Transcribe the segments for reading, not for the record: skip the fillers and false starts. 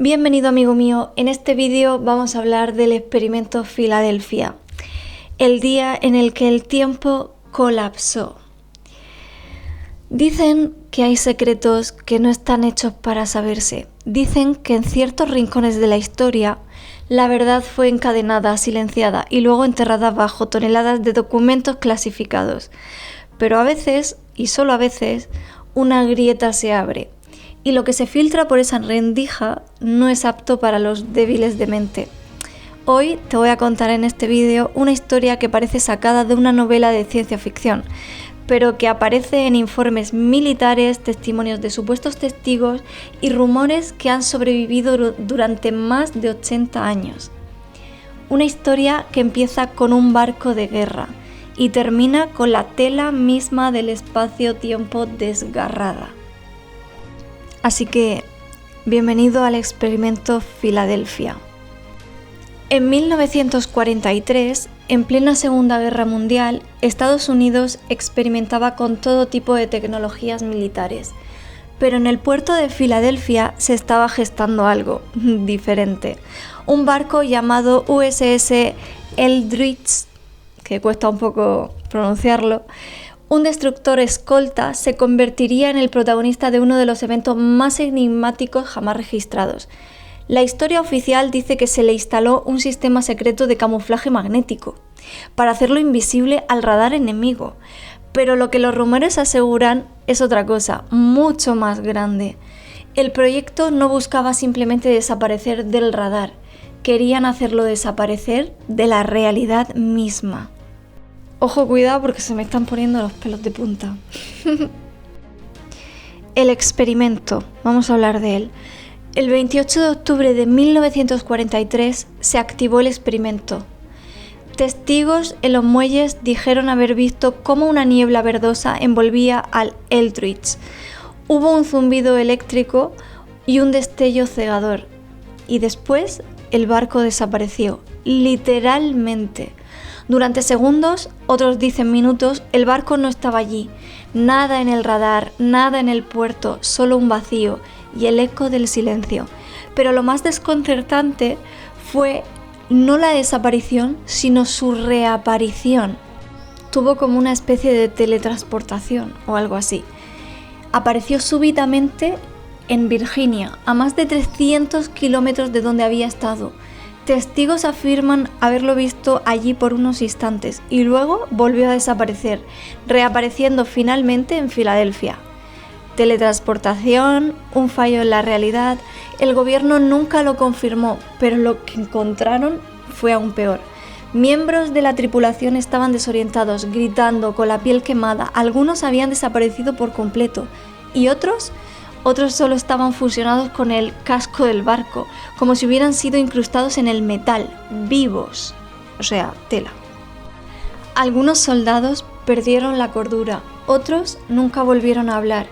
Bienvenido amigo mío, en este vídeo vamos a hablar del experimento Filadelfia, el día en el que el tiempo colapsó. Dicen que hay secretos que no están hechos para saberse. Dicen que en ciertos rincones de la historia la verdad fue encadenada, silenciada y luego enterrada bajo toneladas de documentos clasificados. Pero a veces, y solo a veces, una grieta se abre. Y lo que se filtra por esa rendija no es apto para los débiles de mente. Hoy te voy a contar en este vídeo una historia que parece sacada de una novela de ciencia ficción, pero que aparece en informes militares, testimonios de supuestos testigos y rumores que han sobrevivido durante más de 80 años. Una historia que empieza con un barco de guerra y termina con la tela misma del espacio-tiempo desgarrada. Así que, bienvenido al experimento Filadelfia. En 1943, en plena Segunda Guerra Mundial, Estados Unidos experimentaba con todo tipo de tecnologías militares, pero en el puerto de Filadelfia se estaba gestando algo diferente. Un barco llamado USS Eldridge, que cuesta un poco pronunciarlo, un destructor escolta se convertiría en el protagonista de uno de los eventos más enigmáticos jamás registrados. La historia oficial dice que se le instaló un sistema secreto de camuflaje magnético para hacerlo invisible al radar enemigo, pero lo que los rumores aseguran es otra cosa, mucho más grande. El proyecto no buscaba simplemente desaparecer del radar, querían hacerlo desaparecer de la realidad misma. Ojo, cuidado porque se me están poniendo los pelos de punta. El experimento, vamos a hablar de él. El 28 de octubre de 1943 se activó el experimento. Testigos en los muelles dijeron haber visto cómo una niebla verdosa envolvía al Eldridge. Hubo un zumbido eléctrico y un destello cegador. Y después el barco desapareció, literalmente. Durante segundos, otros dicen minutos, el barco no estaba allí. Nada en el radar, nada en el puerto, solo un vacío y el eco del silencio. Pero lo más desconcertante fue no la desaparición, sino su reaparición. Tuvo como una especie de teletransportación o algo así. Apareció súbitamente en Virginia, a más de 300 kilómetros de donde había estado. Testigos afirman haberlo visto allí por unos instantes y luego volvió a desaparecer, reapareciendo finalmente en Filadelfia. Teletransportación, un fallo en la realidad, el gobierno nunca lo confirmó, pero lo que encontraron fue aún peor. Miembros de la tripulación estaban desorientados, gritando, con la piel quemada, algunos habían desaparecido por completo y otros solo estaban fusionados con el casco del barco, como si hubieran sido incrustados en el metal, vivos, o sea, tela. Algunos soldados perdieron la cordura, otros nunca volvieron a hablar,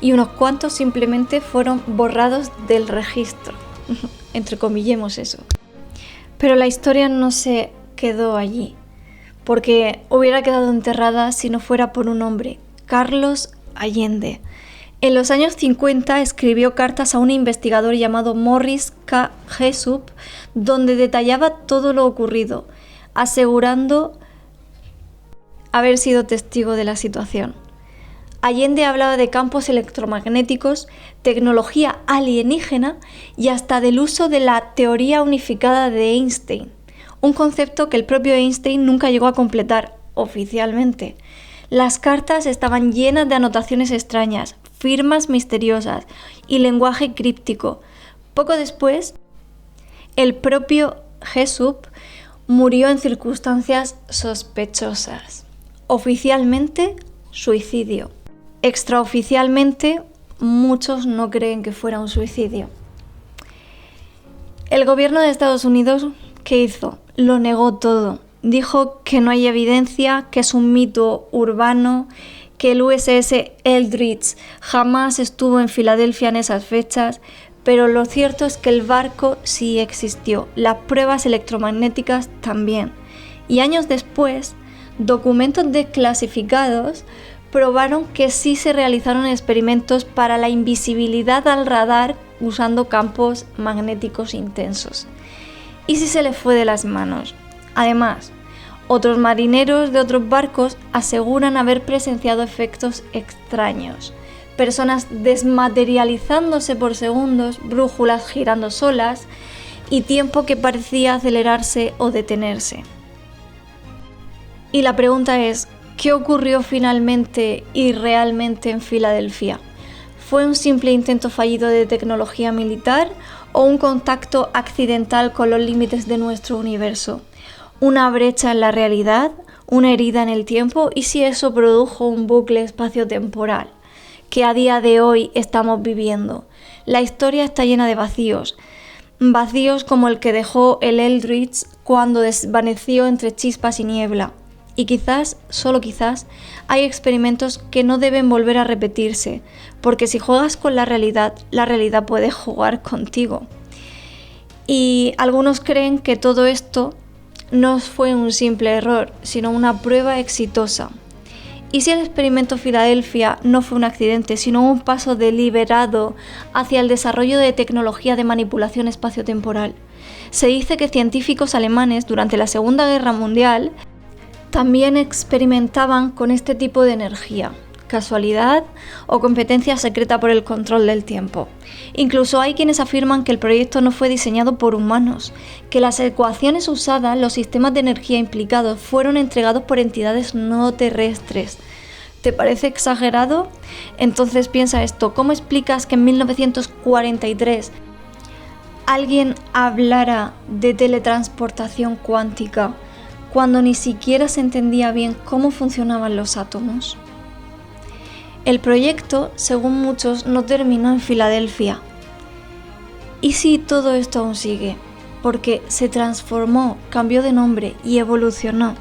y unos cuantos simplemente fueron borrados del registro. Entrecomillemos eso. Pero la historia no se quedó allí, porque hubiera quedado enterrada si no fuera por un hombre, Carlos Allende. En los años 50 escribió cartas a un investigador llamado Morris K. Jessup, donde detallaba todo lo ocurrido, asegurando haber sido testigo de la situación. Allende hablaba de campos electromagnéticos, tecnología alienígena y hasta del uso de la teoría unificada de Einstein, un concepto que el propio Einstein nunca llegó a completar oficialmente. Las cartas estaban llenas de anotaciones extrañas, firmas misteriosas y lenguaje críptico. Poco después, el propio Jessup murió en circunstancias sospechosas. Oficialmente, suicidio. Extraoficialmente, muchos no creen que fuera un suicidio. El gobierno de Estados Unidos, ¿qué hizo? Lo negó todo. Dijo que no hay evidencia, que es un mito urbano, que el USS Eldridge jamás estuvo en Filadelfia en esas fechas, pero lo cierto es que el barco sí existió, las pruebas electromagnéticas también. Y años después, documentos desclasificados probaron que sí se realizaron experimentos para la invisibilidad al radar usando campos magnéticos intensos. ¿Y si se les fue de las manos? Además, otros marineros de otros barcos aseguran haber presenciado efectos extraños. Personas desmaterializándose por segundos, brújulas girando solas y tiempo que parecía acelerarse o detenerse. Y la pregunta es, ¿qué ocurrió finalmente y realmente en Filadelfia? ¿Fue un simple intento fallido de tecnología militar o un contacto accidental con los límites de nuestro universo? ¿Una brecha en la realidad? ¿Una herida en el tiempo? ¿Y si eso produjo un bucle espaciotemporal que a día de hoy estamos viviendo? La historia está llena de vacíos como el que dejó el Eldritch cuando desvaneció entre chispas y niebla. Y quizás, solo quizás, hay experimentos que no deben volver a repetirse, porque si juegas con la realidad puede jugar contigo. Y algunos creen que todo esto no fue un simple error, sino una prueba exitosa. ¿Y si el experimento Filadelfia no fue un accidente, sino un paso deliberado hacia el desarrollo de tecnología de manipulación espaciotemporal? Se dice que científicos alemanes durante la Segunda Guerra Mundial también experimentaban con este tipo de energía. ¿Casualidad o competencia secreta por el control del tiempo? Incluso hay quienes afirman que el proyecto no fue diseñado por humanos, que las ecuaciones usadas, los sistemas de energía implicados, fueron entregados por entidades no terrestres. ¿Te parece exagerado? Entonces piensa esto, ¿cómo explicas que en 1943 alguien hablara de teletransportación cuántica cuando ni siquiera se entendía bien cómo funcionaban los átomos? El proyecto, según muchos, no terminó en Filadelfia. ¿Y si todo esto aún sigue? Porque se transformó, cambió de nombre y evolucionó.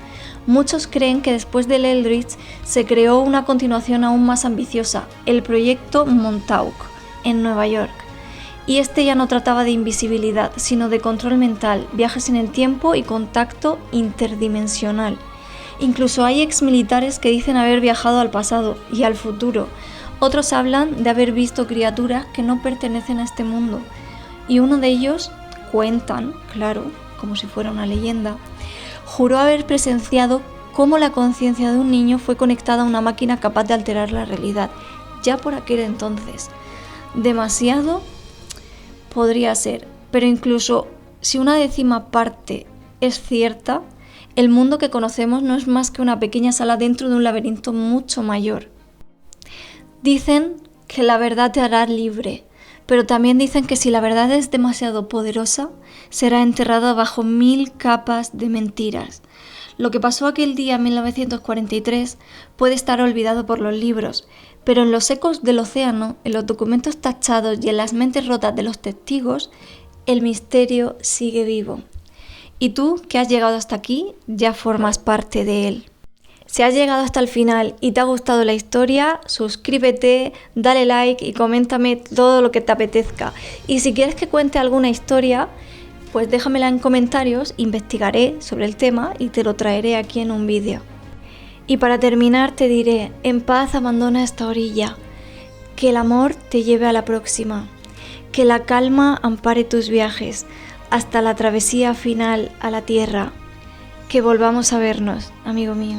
Muchos creen que después del Eldritch se creó una continuación aún más ambiciosa, el proyecto Montauk, en Nueva York. Y este ya no trataba de invisibilidad, sino de control mental, viajes en el tiempo y contacto interdimensional. Incluso hay exmilitares que dicen haber viajado al pasado y al futuro. Otros hablan de haber visto criaturas que no pertenecen a este mundo. Y uno de ellos, cuentan, claro, como si fuera una leyenda, juró haber presenciado cómo la conciencia de un niño fue conectada a una máquina capaz de alterar la realidad, ya por aquel entonces. Demasiado podría ser, pero incluso si una décima parte es cierta, el mundo que conocemos no es más que una pequeña sala dentro de un laberinto mucho mayor. Dicen que la verdad te hará libre, pero también dicen que si la verdad es demasiado poderosa, será enterrada bajo 1000 capas de mentiras. Lo que pasó aquel día en 1943 puede estar olvidado por los libros, pero en los ecos del océano, en los documentos tachados y en las mentes rotas de los testigos, el misterio sigue vivo. Y tú, que has llegado hasta aquí, ya formas parte de él. Si has llegado hasta el final y te ha gustado la historia, suscríbete, dale like y coméntame todo lo que te apetezca. Y si quieres que cuente alguna historia, pues déjamela en comentarios, investigaré sobre el tema y te lo traeré aquí en un vídeo. Y para terminar te diré, en paz abandona esta orilla, que el amor te lleve a la próxima, que la calma ampare tus viajes, hasta la travesía final a la tierra. Que volvamos a vernos, amigo mío.